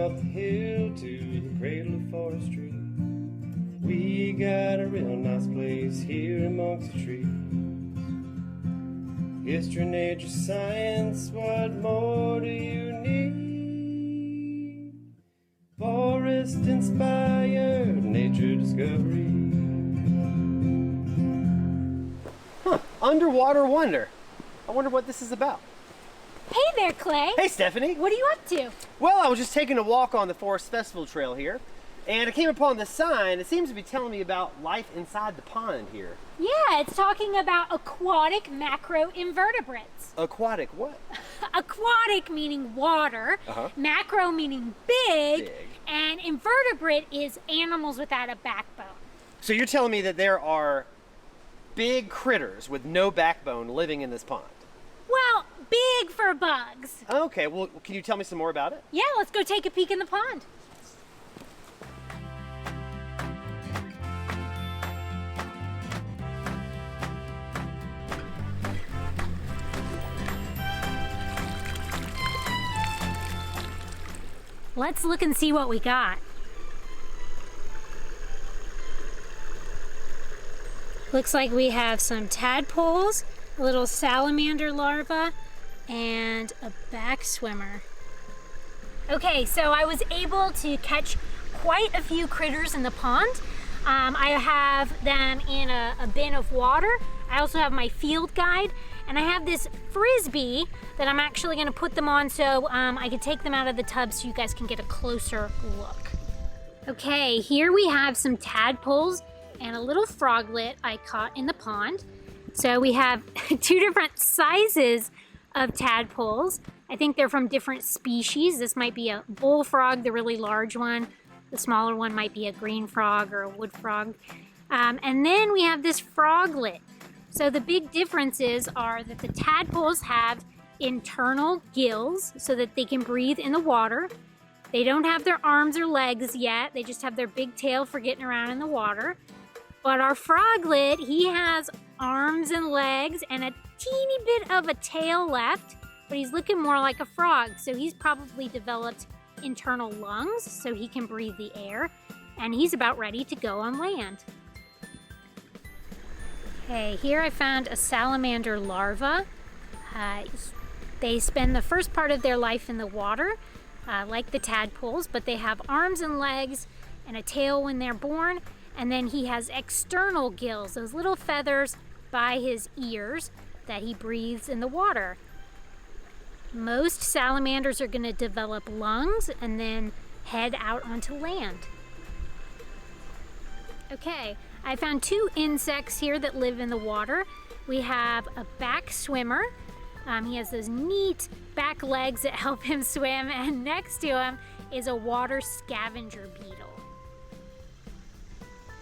up the hill to the cradle of forestry. We got a real nice place here amongst the trees. History, nature, science, what more do you need? Forest inspired nature discovery. Huh, underwater wonder. I wonder what this is about. Hey there, Clay. Hey, Stephanie. What are you up to? Well, I was just taking a walk on the Forest Festival Trail here, and I came upon the sign. It seems to be telling me about life inside the pond here. Yeah, it's talking about aquatic macroinvertebrates. Aquatic what? Aquatic meaning water, macro meaning big, and invertebrate is animals without a backbone. So you're telling me that there are big critters with no backbone living in this pond? Well, big for bugs. Okay, well, can you tell me some more about it? Yeah, let's go take a peek in the pond. Let's look and see what we got. Looks like we have some tadpoles, a little salamander larva, and a back swimmer. Okay, so I was able to catch quite a few critters in the pond. I have them in a bin of water. I also have my field guide, and I have this frisbee that I'm actually gonna put them on so I can take them out of the tub so you guys can get a closer look. Okay, here we have some tadpoles and a little froglet I caught in the pond. So we have two different sizes of tadpoles. I think they're from different species. This might be a bullfrog, the really large one. The smaller one might be a green frog or a wood frog. And then we have this froglet. So the big differences are that the tadpoles have internal gills so that they can breathe in the water. They don't have their arms or legs yet. They just have their big tail for getting around in the water. But our froglet, he has arms and legs and a teeny bit of a tail left, but he's looking more like a frog. So he's probably developed internal lungs so he can breathe the air, and he's about ready to go on land. Okay, here I found a salamander larva. They spend the first part of their life in the water, like the tadpoles, but they have arms and legs and a tail when they're born, and then he has external gills, those little feathers by his ears that he breathes in the water. Most salamanders are going to develop lungs and then head out onto land. Okay, I found two insects here that live in the water. We have a back swimmer. He has those neat back legs that help him swim, and next to him is a water scavenger beetle.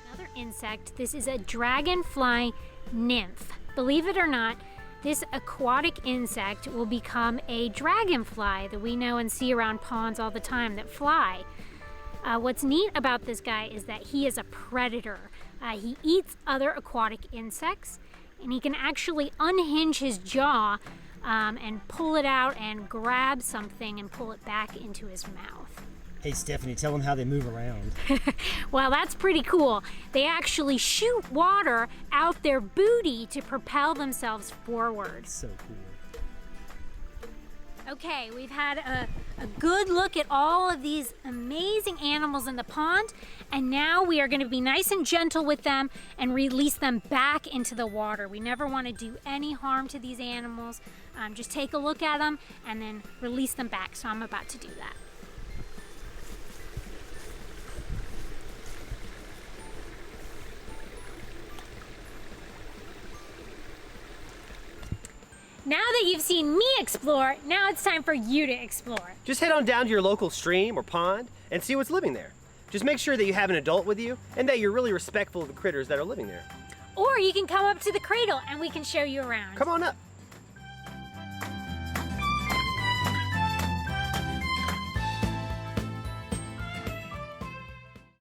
Another insect, this is a dragonfly nymph. Believe it or not, this aquatic insect will become a dragonfly that we know and see around ponds all the time that fly. What's neat about this guy is that he is a predator. He eats other aquatic insects, and he can actually unhinge his jaw and pull it out and grab something and pull it back into his mouth. Hey Stephanie, tell them how they move around. Well, that's pretty cool. They actually shoot water out their booty to propel themselves forward. So cool. Okay, we've had a good look at all of these amazing animals in the pond, and now we are going to be nice and gentle with them and release them back into the water. We never want to do any harm to these animals. Just take a look at them and then release them back. So I'm about to do that. Now that you've seen me explore, now it's time for you to explore. Just head on down to your local stream or pond and see what's living there. Just make sure that you have an adult with you and that you're really respectful of the critters that are living there. Or you can come up to the cradle and we can show you around. Come on up.